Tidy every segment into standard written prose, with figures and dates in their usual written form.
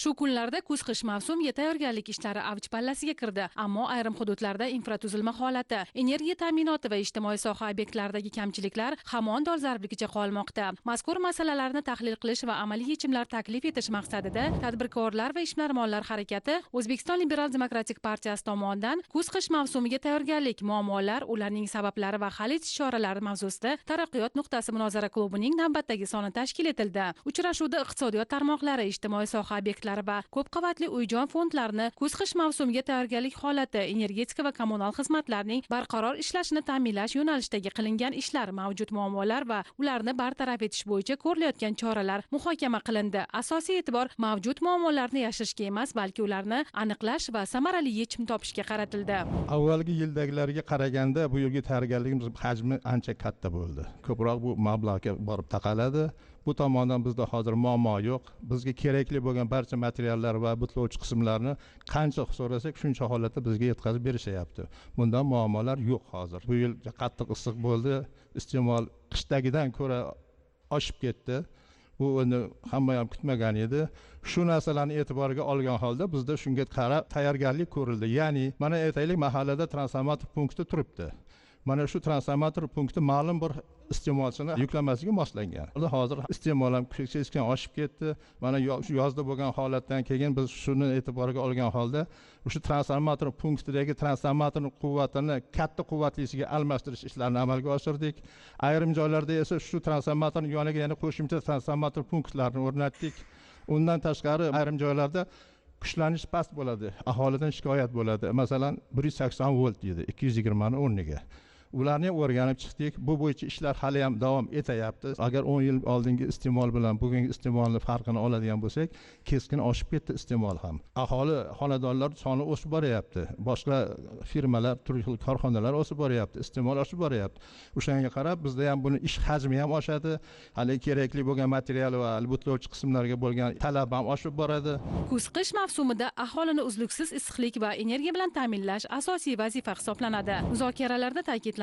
Shu kunlarda kuz-qish mavsumiga tayyorgarlik ishlari avj pallasiga kirdi, ammo ayrim hududlarda infratuzilma holati, energiya ta'minoti va ijtimoiy soha obyektlaridagi kamchiliklar hamon dolzarbligicha qolmoqda. Mazkur masalalarni tahlil qilish va amaliy yechimlar taklif etish maqsadida tadbirkorlar va ishbilarmonlar harakati O'zbekiston Liberal demokratik partiyasi tomonidan kuz-qish mavsumiga tayyorgarlik, muammolar, ularning sabablari va hal etish choralari mavzusida Taraqqiyot nuqtasi munozara klubining navbatdagi soni tashkil etildi. Uchrashuvda iqtisodiyot tarmoqlari, ijtimoiy soha obyektlari va ko'p qavatli uy-joy fondlarini kuz-qish mavsumiga tayyorgarlik holati, energetika va kommunal xizmatlarning barqaror ishlashini ta'minlash yo'nalishidagi qilingan ishlar, mavjud muammolar va ularni bartaraf etish bo'yicha ko'rilayotgan choralar muhokama qilindi. Asosiy e'tibor mavjud muammolarni yashirishga emas, balki ularni aniqlash va samarali yechim topishga qaratildi. Avvalgi yildagilarga qaraganda bu yilgi tayyorgarligimiz hajmi ancha katta bo'ldi. Ko'proq bu mablag'ga borib taqaladi. Bu tomondan bizda hozir muammo yo'q. Bizga kerakli bo'lgan barcha materiallar va butlovchi qismlarni qancha so'rasak, shuncha holatda bizga yetkazib berishyapti. Bundan muammolar yo'q hozir. Bu yil qattiq issiq bo'ldi. Iste'mol qishdagidan ko'ra oshib ketdi. Bu uni hamma ham kutmagan edi. Shu narsalarni e'tiborga olgan holda bizda shunga qarab tayyorgarlik ko'rildi. Ya'ni mana aytaylik, mahallada transformator punkti turibdi. Mana shu transformator punkti ma'lum bir iste'molchini yuklamasiga moslangan. Hozir iste'mol ham keskin oshib ketdi. Mana shu yozda bo'lgan holatdan keyin biz shuni e'tiborga olgan holda o'sha transformator punktidagi transformatorning quvvatini katta quvvatlisiga almashtirish ishlarini amalga oshirdik. Ayrim joylarda esa shu transformatorning yoniga yana qo'shimcha transformator punktlarini o'rnatdik. Undan tashqari ayrim joylarda kuchlanish past bo'ladi, aholidan shikoyat bo'ladi. Masalan, 180 volt deydi, 220 ni o'rniga. Ularni o'rganib chiqdik. Bu bo'yicha ishlar hali ham davom etyapti. Agar 10 yil oldingi iste'mol bilan bugungi iste'molni farqini oladigan bo'lsak, keskin oshib ketdi iste'mol ham. Aholi, xonadonlar soni o'sib boryapti. Boshqa firmalar, turli xil korxonalar o'sib boryapti, iste'mol oshib boryapti. O'shanga qarab bizda ham buni ish hajmi ham oshadi. Hali kerakli bo'lgan material va butlovchi qismlarga bo'lgan talab ham oshib boradi. Kuz-qish mavsumida aholini uzluksiz issiqlik va energiya bilan ta'minlash asosiy vazifa hisoblanadi. Muzokaralarda ta'kidlanganidek,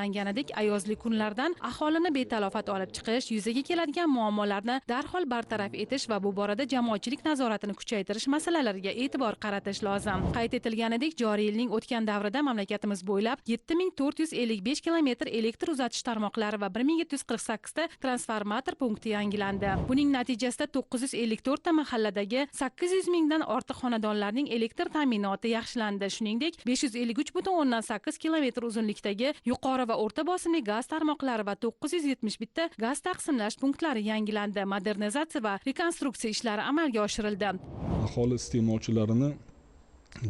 ayozli kunlardan aholini betalofat olib chiqish, yuzaga keladigan muammolarni darhol bartaraf etish va bu borada jamoatchilik nazoratini kuchaytirish masalalariga e'tibor qaratish lozim. Qayd etilganidek, joriy yilning o'tgan davrida mamlakatimiz bo'ylab 7455 kilometr elektr uzatish tarmoqlari va 1748 ta transformator punkti yangilandi. Buning natijasida 954 ta mahalladagi 800 mingdan ortiq xonadonlarning elektr ta'minoti yaxshilandi. Shuningdek, 553,8 kilometr uzunlikdagi yuqori va o'rta bosimli gaz tarmoqlari va 971 ta gaz taqsimlash punktlari yangilandi. Modernizatsiya va rekonstruksiya ishlari amalga oshirildi. Aholi iste'molchilarini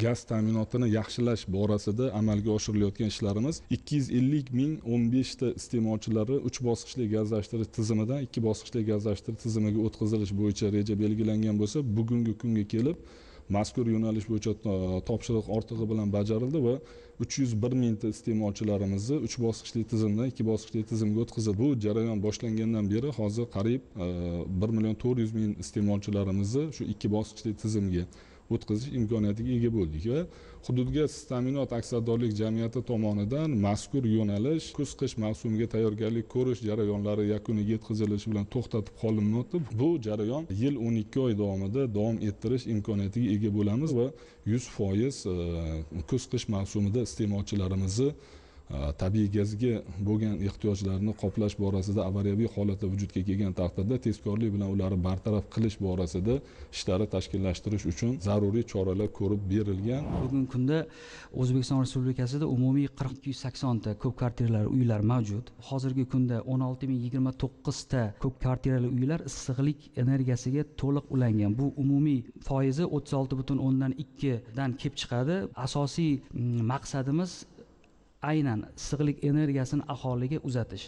gaz ta'minotini yaxshilash borasida amalga oshirilayotgan ishlarimiz 250 ming 15 ta iste'molchilari 3 bosqichli gazlashtirish tizimidan 2 bosqichli gazlashtirish tizimiga o'tkazilish bo'yicha reja belgilangan bo'lsa, bugungi kunga kelib mazkur yo'nalish bo'yicha topshiriq ortig'i bilan bajarildi va 301 mingta iste'molchilarimizni 3 bosqichli tizimdan 2 bosqichli tizimga o'tkazildi. Bu jarayon boshlangandan beri hozir qariyb 1,4 million iste'molchilarimizni shu 2 bosqichli tizimga o'tkazish imkoniyatiga ega bo'ldik va hududgaz ta'minot aksiyadorlik jamiyati tomonidan mazkur yo'nalish kuz-qish mavsumiga tayyorgarlik ko'rish jarayonlari yakuniga yetkazilishi bilan to'xtatib qolinmoqda. Bu jarayon yil 12 oy davomida davom ettirish imkoniyatiga ega bo'lamiz va 100% kuz-qish mavsumida iste'molchilarimizni tabiiy gazga bo'lgan ehtiyojlarini qoplash borasida avariyaviy holatda vujudga kelgan taqdirda tezkorlik bilan ularni bartaraf qilish borasida ishlarni tashkillashtirish uchun zaruriy choralar ko'rib berilgan. Bugungi kunda O'zbekiston Respublikasida umumiy 4280 ta ko'p kvartirali uylar mavjud. Hozirgi kunda 16029 ta ko'p kvartirali uylar issiqlik energiyasiga to'liq ulangan. Bu umumiy foizi 36,2 dan kelib chiqadi. Asosiy maqsadimiz aynan issiqlik energiyasini aholiga uzatish.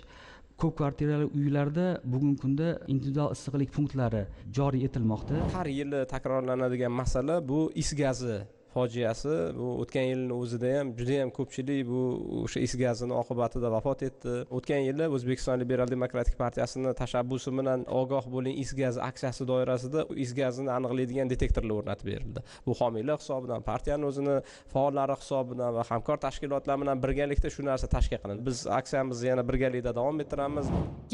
Ko'p kvartirali uylarda bugungi kunda individual issiqlik punktlari joriy etilmoqda. Har yili takrorlanadigan masala bu is gazi fojiasi. Bu o'tgan yilning o'zida ham juda ham ko'pchilik bu o'sha is gazini oqibatida vafot etdi. O'tgan yili O'zbekiston Liberal Demokratik partiyasining tashabbusi bilan ogoh bo'ling is gazi aksiyasi doirasida is gazini aniqlaydigan detektorlar o'rnatib berildi. Bu homiylar hisobidan, partiyaning o'zini faollari hisobidan va hamkor tashkilotlar bilan birgalikda shu narsa tashkil qilindi. Biz aksiyamizni yana birgalikda davom ettiramiz.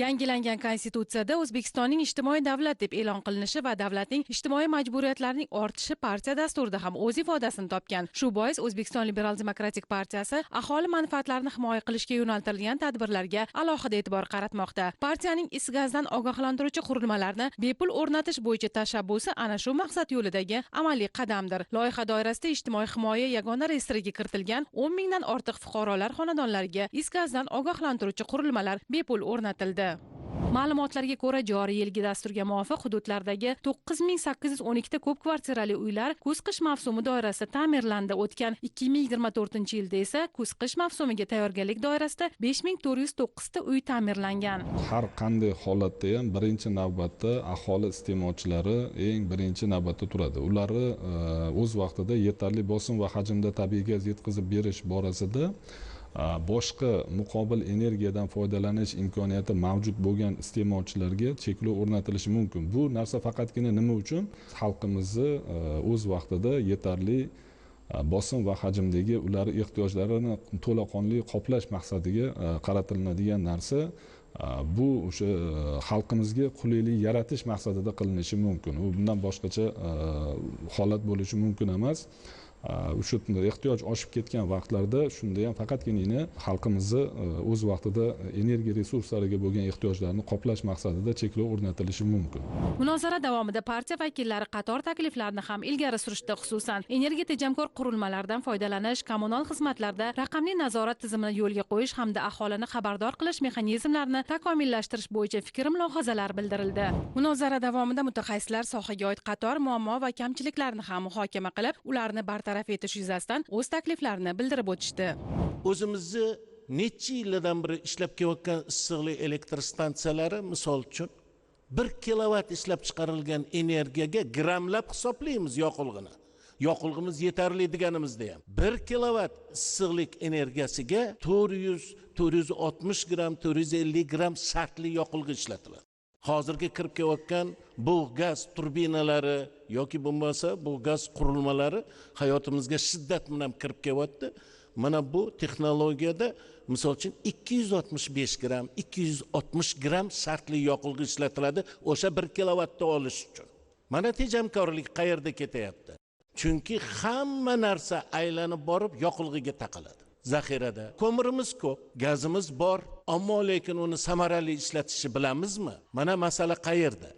Yangilangan konstitutsiyada O'zbekistonning ijtimoiy davlat deb e'lon qilinishi va davlatning ijtimoiy majburiyatlarining ortishi partiya dasturida ham o'z ifodasini topgan. Shu bois O'zbekiston Liberal Demokratik partiyasi aholi manfaatlarini himoya qilishga yo'naltirilgan tadbirlarga alohida e'tibor qaratmoqda. Partiyaning is gazdan ogohlantiruvchi qurilmalarni bepul o'rnatish bo'yicha tashabbusi ana shu maqsad yo'lidagi amaliy qadamdir. Loyiha doirasida ijtimoiy himoya yagona reyestriga kiritilgan 10 mingdan ortiq fuqarolar xonadonlariga is gazdan ogohlantiruvchi qurilmalar bepul o'rnatildi. Ma'lumotlarga ko'ra, joriy yilgi dasturga muvofiq hududlardagi 9812 ta ko'p kvartirali uylar kuz-qish mavsumi doirasida ta'mirlandi. O'tgan 2024-yilda esa kuz-qish mavsumiga tayyorgarlik doirasida 5409 ta uy ta'mirlangan. Har qanday holatda ham birinchi navbatda aholi iste'molchilari eng birinchi navbatda turadi. Ularni o'z vaqtida yetarli bosim va hajmda tabiiy gaz yetkazib berish borasida boshqa muqobil energiyadan foydalanish imkoniyati mavjud bo'lgan iste'molchilarga cheklov o'rnatilishi mumkin. Bu narsa faqatgina nima uchun? Xalqimizni o'z vaqtida yetarli bosim va hajmdagi ular ehtiyojlarini to'laqonli qoplash maqsadiga qaratiladigan narsa. Bu o'sha xalqimizga qulaylik yaratish maqsadida qilinishi mumkin. U bundan boshqacha holat bo'lishi mumkin emas. O'sha ehtiyoj oshib ketgan vaqtlarda shunda ham faqatgina xalqimizni o'z vaqtida energiya resurslariga bo'lgan ehtiyojlarni qoplash maqsadida cheklov o'rnatilishi mumkin. Munozara davomida partiya vakillari qator takliflarni ham ilgari surishdi, xususan energiya tejamkor qurilmalardan foydalanish, kommunal xizmatlarda raqamli nazorat tizimini yo'lga qo'yish hamda aholini xabardor qilish mexanizmlarini takomillashtirish bo'yicha fikr-mulohazalar bildirildi. Munozara davomida mutaxassislar sohaga oid qator muammo va kamchiliklarni ham muhokama qilib, ularni bartaraf etish yuzasidan o'z takliflarini bildirib o'tishdi. O'zimizni necha yillardan beri ishlab kelayotgan issiqlik elektr stansiyalari misol uchun 1 kilovat ishlab chiqarilgan energiyaga grammlab hisoblaymiz yoqilg'ini. Yoqilg'imiz yetarli deganimizda ham 1 kilovat issiqlik energiyasiga 400-460 gram, 450 gram shartli yoqilg'i ishlatiladi. Hozirgi kirib kelayotgan bu gaz turbinalari yoki bo'lmasa bu gaz qurilmalari hayotimizga shiddat bilan kirib kelyapti. Mana bu texnologiyada misol uchun 265 gram, 260 gram shartli yoqilg'i ishlatiladi o'sha 1 kilovatni olish uchun. Mana tejamkorlik qayerda ketyapti? Chunki hamma narsa aylanib borib yoqilg'iga taqaladi. Zaxirada ko'mirimiz ko'p, gazimiz bor, ammo lekin uni samarali ishlatishni bilamizmi? Mana masala qayerda?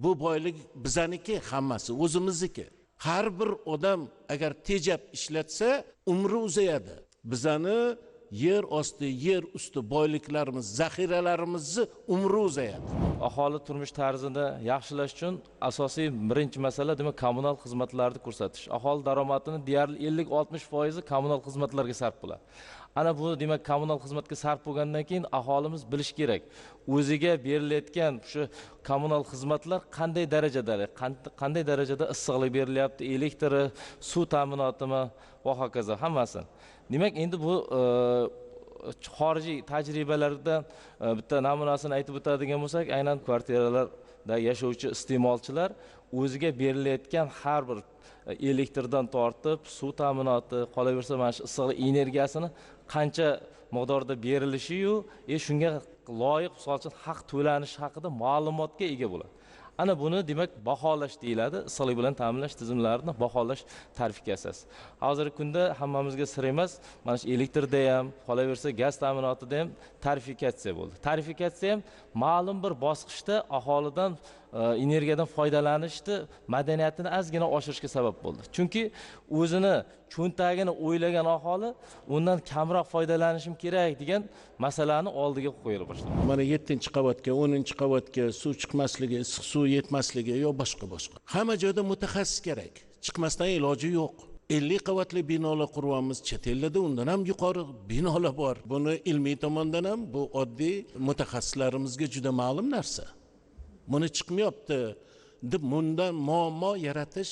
Bu boylik bizaniki, hammasi o'zimizniki. Har bir odam agar tejab ishlatsa, umri uzayadi. Bizani yer osti, yer usti boyliklarimiz, zaxiralarimizni umri uzayadi. Aholi turmush tarzini yaxshilash uchun asosiy birinchi masala demak kommunal xizmatlarni ko'rsatish. Aholi daromadining deyarli 50-60% kommunal xizmatlarga sarf bo'ladi. Ana bu demak kommunal xizmatga sarf bo'lgandan keyin aholimiz bilish kerak. O'ziga berilayotgan shu kommunal xizmatlar qanday darajada issiqlik berilyapti, elektri, suv ta'minotimi va hokazo hammasi. Demak, endi bu xorijiy tajribalardan bitta namunasini aytib o'tadigan bo'lsak, aynan kvartiralarda yashovchi iste'molchilar o'ziga berilayotgan har bir elektrdan tortib, suv ta'minoti, qolaversa mana shu issiqlik energiyasini qancha miqdorda berilishi-yu, shunga loyiq misol uchun haq to'lanish haqida ma'lumotga ega bo'ladi. Ana buni demak baholash deyiladi. Issiqlik bilan ta'minlash tizimlarini baholash tarifikatsiyasi. Hozirgi kunda hammamizga sir emas, mana shu elektrda ham, qolaversa gaz ta'minotida ham tarifikatsiya bo'ldi. Tarifikatsiya ham ma'lum bir bosqichda aholidan energiyadan foydalanishni madaniyatini ozgina oshirishga sabab bo'ldi. Chunki o'zini cho'ntagini o'ylagan aholi undan kamroq foydalanishim kerak degan masalani oldiga qo'yila boshladi. Mana 7-qavatga, 10-qavatga suv chiqmasligi, issiq suv yetmasligi yo boshqa. Hamma joyda mutaxassis kerak. Chiqmasdan iloji yo'q. 50 qavatli binolar quryapmiz, chet ellarda undan ham yuqori binolar bor. Buni ilmiy tomondan ham bu oddiy mutaxassislarimizga juda ma'lum narsa. Buni chiqmayapti deb bundan muammo yaratish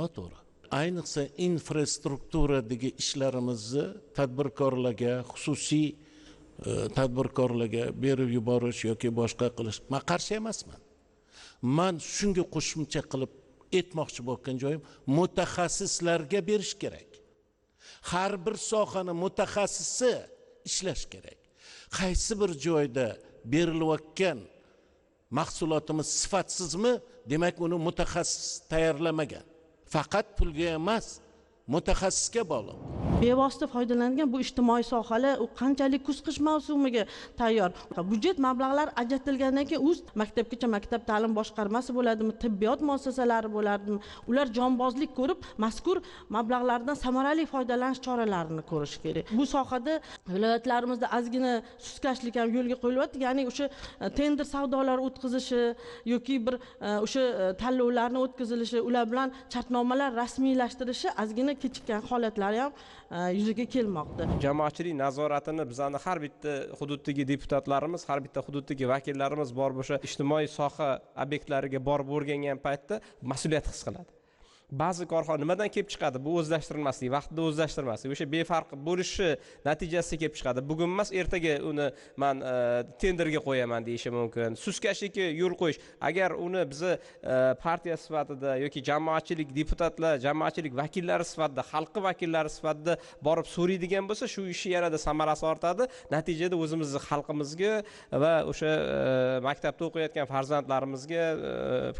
noto'g'ri. ayniqsa infrastrukturadagi ishlarimizni tadbirkorlarga, xususiy tadbirkorlarga berib yuborish yoki boshqa qilish men qarshi emasman. Men shunga qo'shimcha qilib aytmoqchi bo'lgan joyim, mutaxassislarga berish kerak. Har bir sohani mutaxassisi ishlash kerak. Qaysi bir joyda berilayotgan mahsulotimiz sifatsizmi, demak uni mutaxassis tayyorlamagan. Faqat pulga emas, mutaxassisga bog'liq. Bevosita foydalangan bu ijtimoiy sohalar u qanchalik kuz-qish mavsumiga tayyor. Budjet mablag'lari ajratilgandan keyin o'z maktabgacha maktab ta'lim boshqarmasi bo'ladimi, tibbiyot muassasalari bo'ladimi, ular jonbozlik ko'rib, mazkur mablag'lardan samarali foydalanish choralarini ko'rish kerak. Bu sohada viloyatlarimizda ozgina suskashlik ham yo'lga qo'yilyapti, ya'ni o'sha tender savdolar o'tkazishi yoki bir o'sha tanlovlarni o'tkazilishi, ular bilan shartnomalar rasmiylashtirishi ozgina kechikkan holatlari ham yuzaga kelmoqda. Jamoatchilik nazoratini bizning har bitta hududdagi deputatlarimiz, har bitta hududdagi vakillarimiz bor o'sha ijtimoiy soha obyektlariga borib o'rgangan paytda mas'uliyat his qiladi. Ba'zi korxona nimadan kelib chiqadi? Bu o'zlashtirilmasligi, vaqtida o'zlashtirilmasligi, o'sha befarq bo'lishi natijasida kelib chiqadi. Bugun emas, ertaga uni men tenderga qo'yaman deyishi mumkin. Suskashlikka yo'l qo'yish. Agar uni bizni partiya sifatida yoki jamoatchilik deputatlar, jamoatchilik vakillari sifatida, xalqi vakillari sifatida borib so'raydigan bo'lsa, shu ishi yanada samarasi ortadi. Natijada o'zimizning xalqimizga va o'sha maktabda o'qiyotgan farzandlarimizga,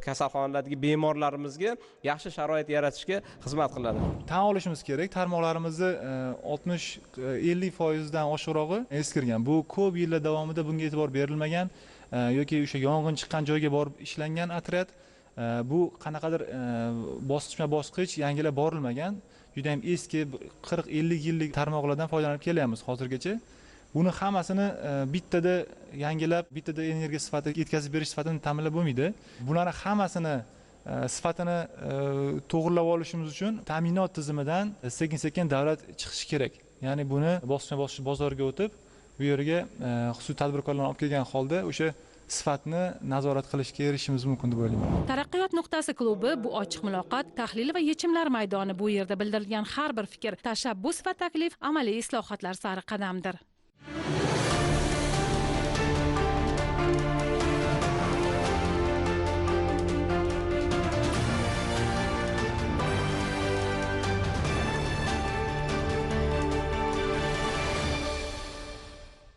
kasalxonalardagi bemorlarimizga yaxshi sharoit yaratishga xizmat qiladi. Tan olishimiz kerak, tarmoqlarimizni 60-50% dan oshiqrog'i eskirgan. Bu ko'p yillar davomida bunga e'tibor berilmagan yoki o'sha yong'in chiqqan joyga borib ishlangan otryad. Bu qanaqadir bosqichma-bosqich yangilab borilmagan. Juda ham eski 40-50 yillik tarmoqlardan foydalanib kelyapmiz hozirgacha. Buni hammasini bittada yangilab, bittada energiya sifatida yetkazib berish sifatini ta'minlab bo'lmaydi. Bularni hammasini sifatini to'g'rilab olishimiz uchun ta'minot tizimidan sekin-sekin davlat chiqishi kerak. Ya'ni buni bosqichma-bosqich bozorga o'tib, bu yerga xususiy tadbirkorlarni olib kelgan holda o'sha sifatni nazorat qilishga erishishimiz mumkin deb o'ylayman. Taraqqiyot nuqtasi klubi bu ochiq muloqot, tahlil va yechimlar maydoni. Bu yerda bildirilgan har bir fikr, tashabbus va taklif amaliy islohotlar sari qadamdir.